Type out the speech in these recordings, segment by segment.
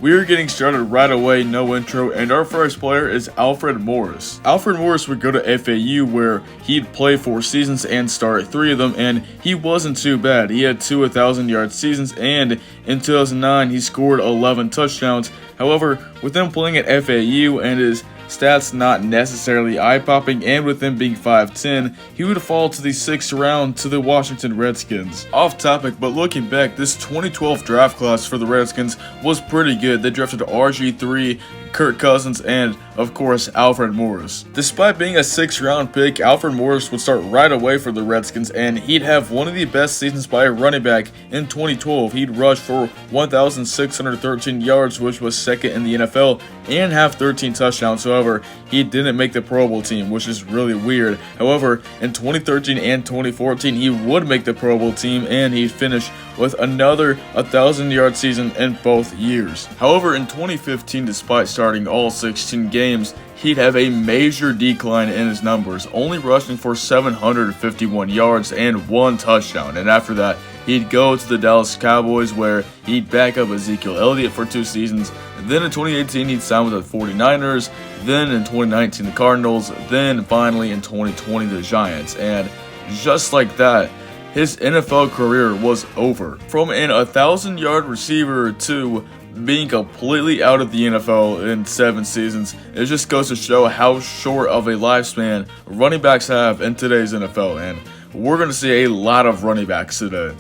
We are getting started right away, no intro, and our first player is Alfred Morris. Alfred Morris would go to FAU where he'd play 4 seasons and start 3 of them, and he wasn't too bad. He had 2 1,000-yard seasons, and in 2009 he scored 11 touchdowns. However, with him playing at FAU and his stats not necessarily eye-popping, and with him being 5'10", he would fall to the 6th round to the Washington Redskins. Off topic, but looking back, this 2012 draft class for the Redskins was pretty good. They drafted RG3, Kirk Cousins, and, of course, Alfred Morris. Despite being a 6th round pick, Alfred Morris would start right away for the Redskins, and he'd have one of the best seasons by a running back in 2012. He'd rush for 1,613 yards, which was 2nd in the NFL, and have 13 touchdowns. However, he didn't make the Pro Bowl team, which is really weird. However, in 2013 and 2014, he would make the Pro Bowl team, and he'd finish with another 1,000-yard season in both years. However, in 2015, despite starting all 16 games, he'd have a major decline in his numbers, only rushing for 751 yards and 1 touchdown. And after that, he'd go to the Dallas Cowboys, where he'd back up Ezekiel Elliott for 2 seasons. Then in 2018, he'd sign with the 49ers. Then in 2019, the Cardinals. Then finally in 2020, the Giants. And just like that, his NFL career was over. From an 1,000-yard receiver to being completely out of the NFL in 7 seasons, it just goes to show how short of a lifespan running backs have in today's NFL, and we're going to see a lot of running backs today.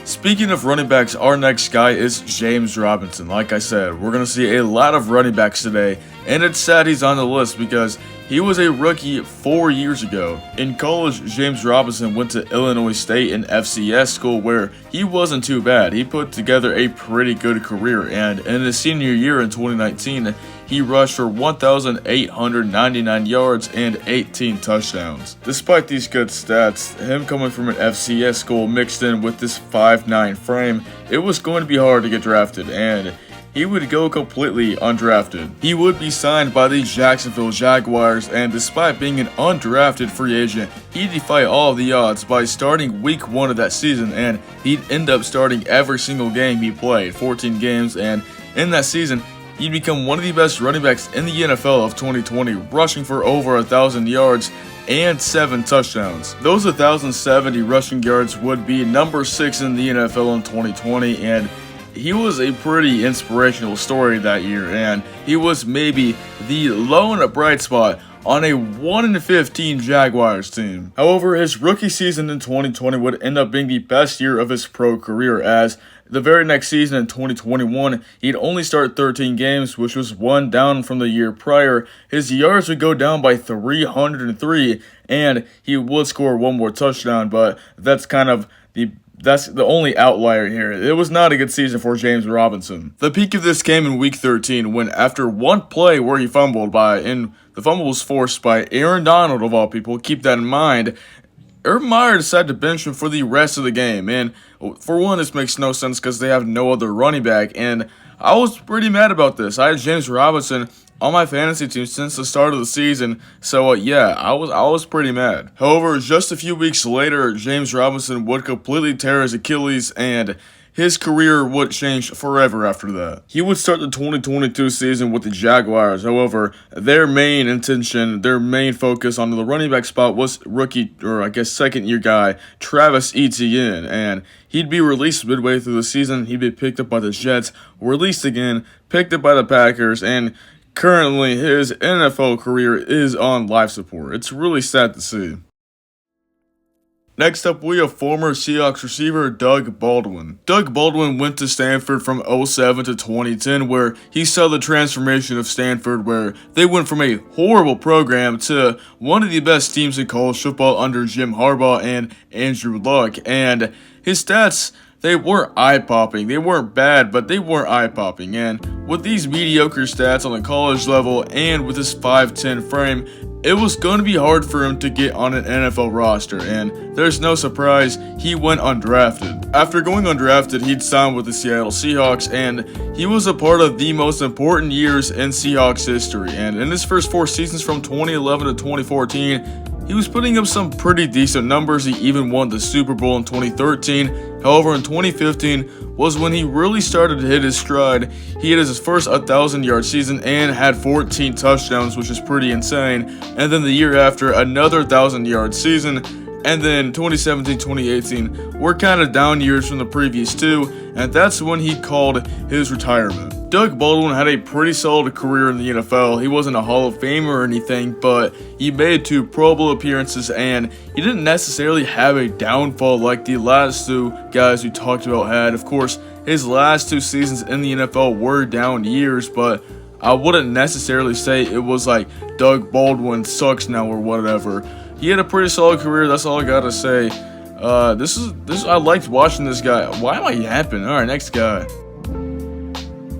Speaking of running backs, our next guy is James Robinson. Like I said, we're going to see a lot of running backs today, and it's sad he's on the list because he was a rookie 4 years ago. In college, James Robinson went to Illinois State, an FCS school, where he wasn't too bad. He put together a pretty good career, and in his senior year in 2019, he rushed for 1,899 yards and 18 touchdowns. Despite these good stats, him coming from an FCS school mixed in with this 5'9" frame, it was going to be hard to get drafted, and he would go completely undrafted. He would be signed by the Jacksonville Jaguars, and despite being an undrafted free agent, he'd defy all of the odds by starting week 1 of that season, and he'd end up starting every single game he played, 14 games, and in that season, he'd become one of the best running backs in the NFL of 2020, rushing for over 1,000 yards and 7 touchdowns. Those 1,070 rushing yards would be number 6 in the NFL in 2020, and he was a pretty inspirational story that year, and he was maybe the lone bright spot on a 1-15 Jaguars team. However, his rookie season in 2020 would end up being the best year of his pro career, as the very next season in 2021, he'd only start 13 games, which was 1 down from the year prior. His yards would go down by 303, and he would score 1 more touchdown, but that's the only outlier here. It was not a good season for James Robinson. The peak of this came in week 13 when, after 1 play where he fumbled and the fumble was forced by Aaron Donald of all people, keep that in mind, Urban Meyer decided to bench him for the rest of the game. And for one, this makes no sense because they have no other running back, and I was pretty mad about this. I had James Robinson on my fantasy team since the start of the season, so yeah, I was pretty mad. However, just a few weeks later, James Robinson would completely tear his Achilles, and his career would change forever after that. He would start the 2022 season with the Jaguars. However, their main focus on the running back spot was second-year guy Travis Etienne, and he'd be released midway through the season. He'd be picked up by the Jets, released again, picked up by the Packers, and currently his NFL career is on life support. It's really sad to see. Next up, we have former Seahawks receiver Doug Baldwin. Doug Baldwin went to Stanford from 2007 to 2010, where he saw the transformation of Stanford, where they went from a horrible program to one of the best teams in college football under Jim Harbaugh and Andrew Luck. And his stats, they weren't eye-popping. They weren't bad, but they weren't eye-popping. And with these mediocre stats on the college level and with his 5'10" frame, it was going to be hard for him to get on an NFL roster, and there's no surprise he went undrafted. After going undrafted, he'd signed with the Seattle Seahawks, and he was a part of the most important years in Seahawks history. And in his first 4 seasons from 2011 to 2014, he was putting up some pretty decent numbers. He even won the Super Bowl in 2013. However, in 2015 was when he really started to hit his stride. He had his first 1,000-yard season and had 14 touchdowns, which is pretty insane. And then the year after, another 1,000-yard season. And then 2017-2018 were kind of down years from the previous two, and that's when he called his retirement. Doug Baldwin had a pretty solid career in the NFL. He wasn't a Hall of Famer or anything, but he made 2 Pro Bowl appearances, and he didn't necessarily have a downfall like the last 2 guys we talked about had. Of course, his last 2 seasons in the NFL were down years, but I wouldn't necessarily say it was like Doug Baldwin sucks now or whatever. He had a pretty solid career, that's all I gotta say. I liked watching this guy. Why am I yapping? Alright, next guy.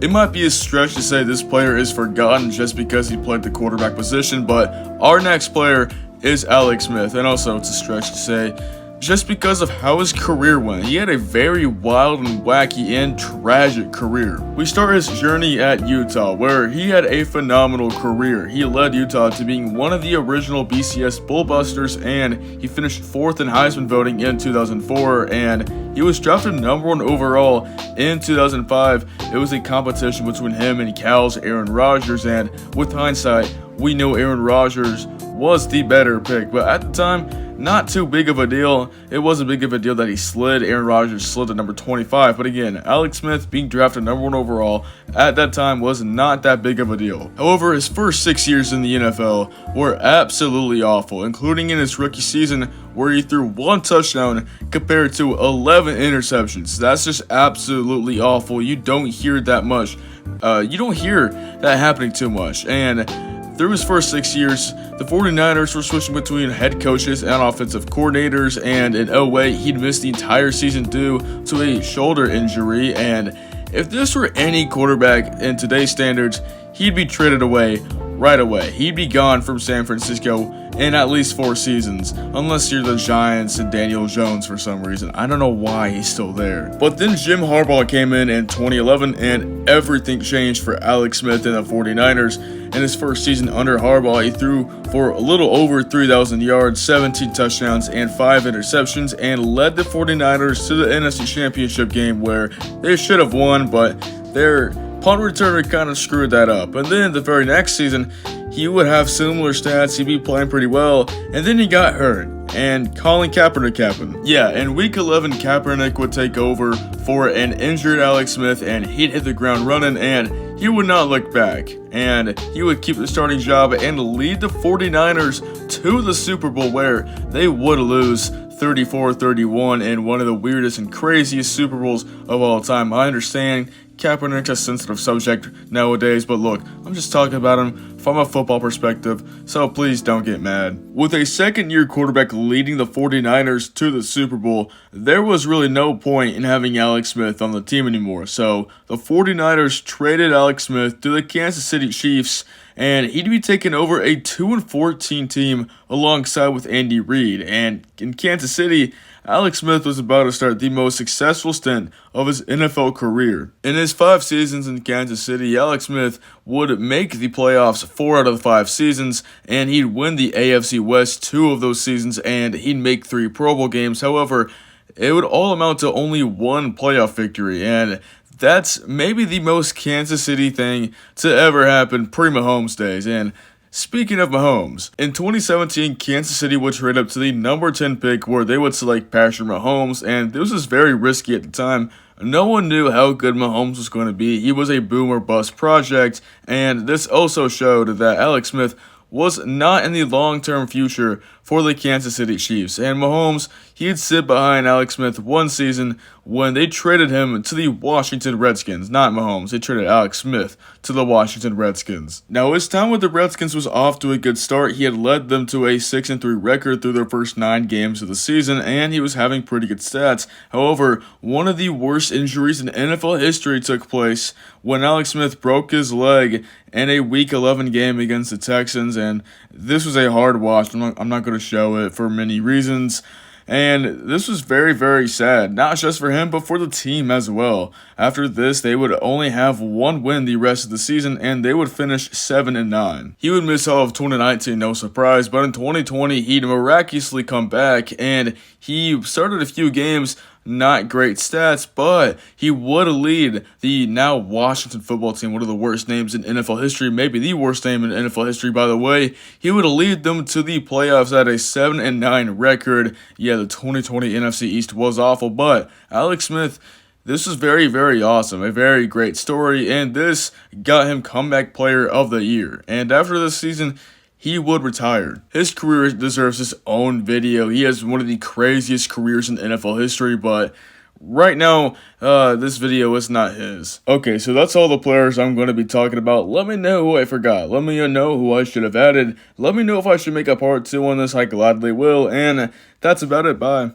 It might be a stretch to say this player is forgotten just because he played the quarterback position, but our next player is Alex Smith, and also it's a stretch to say just because of how his career went. He had a very wild and wacky and tragic career. We start his journey at Utah, where he had a phenomenal career. He led Utah to being one of the original BCS Bullbusters, and he finished 4th in Heisman voting in 2004, and he was drafted number 1 overall in 2005. It was a competition between him and Cal's Aaron Rodgers, and with hindsight, we know Aaron Rodgers was the better pick, but at the time, not too big of a deal. It wasn't big of a deal that he slid. Aaron Rodgers slid to number 25. But again, Alex Smith being drafted number 1 overall at that time was not that big of a deal. However, his first 6 years in the NFL were absolutely awful, including in his rookie season where he threw 1 touchdown compared to 11 interceptions. That's just absolutely awful. You don't hear that much. You don't hear that happening too much. And through his first 6 years, the 49ers were switching between head coaches and offensive coordinators, and in 2008, he'd missed the entire season due to a shoulder injury, and if this were any quarterback in today's standards, he'd be traded away right away. He'd be gone from San Francisco in at least 4 seasons, unless you're the Giants and Daniel Jones for some reason. I don't know why he's still there. But then Jim Harbaugh came in 2011, and everything changed for Alex Smith and the 49ers. In his first season under Harbaugh, he threw for a little over 3,000 yards, 17 touchdowns, and 5 interceptions, and led the 49ers to the NFC Championship game where they should have won, but their punt returner kind of screwed that up. And then the very next season, he would have similar stats, he'd be playing pretty well, and then he got hurt, and Colin Kaepernick happened. Yeah, in week 11, Kaepernick would take over for an injured Alex Smith, and he'd hit the ground running, and he would not look back, and he would keep the starting job and lead the 49ers to the Super Bowl, where they would lose 34-31 in one of the weirdest and craziest Super Bowls of all time. I understand Kaepernick's a sensitive subject nowadays, but look, I'm just talking about him from a football perspective, so please don't get mad. With a second-year quarterback leading the 49ers to the Super Bowl, there was really no point in having Alex Smith on the team anymore, so the 49ers traded Alex Smith to the Kansas City Chiefs, and he'd be taking over a 2-14 team alongside with Andy Reid. And in Kansas City, Alex Smith was about to start the most successful stint of his NFL career. In his 5 seasons in Kansas City, Alex Smith would make the playoffs 4 out of the 5 seasons, and he'd win the AFC West 2 of those seasons, and he'd make 3 Pro Bowl games. However, it would all amount to only 1 playoff victory, and that's maybe the most Kansas City thing to ever happen pre-Mahomes days. And speaking of Mahomes, in 2017, Kansas City would trade up to the number 10 pick where they would select Patrick Mahomes, and this was very risky at the time. No one knew how good Mahomes was going to be. He was a boom or bust project, and this also showed that Alex Smith was not in the long-term future for the Kansas City Chiefs. And Mahomes, he'd sit behind Alex Smith 1 season when they traded him to the Washington Redskins. Not Mahomes, they traded Alex Smith to the Washington Redskins. Now, his time with the Redskins was off to a good start. He had led them to a 6-3 record through their first 9 games of the season, and he was having pretty good stats. However, one of the worst injuries in NFL history took place when Alex Smith broke his leg in a Week 11 game against the Texans, and this was a hard watch. I'm not going to show it for many reasons. And this was very, very sad, not just for him, but for the team as well. After this, they would only have one win the rest of the season, and they would finish 7-9. He would miss all of 2019, no surprise, but in 2020, he'd miraculously come back, and he started a few games. Not great stats, but he would lead the now Washington football team, one of the worst names in NFL history, maybe the worst name in NFL history, by the way. He would lead them to the playoffs at a 7-9 record. Yeah, the 2020 NFC East was awful, but Alex Smith, this was very, very awesome, a very great story, and this got him Comeback Player of the Year. And after this season, he would retire. His career deserves his own video. He has one of the craziest careers in NFL history, but right now, this video is not his. Okay, so that's all the players I'm going to be talking about. Let me know who I forgot. Let me know who I should have added. Let me know if I should make a part 2 on this. I gladly will. And that's about it. Bye.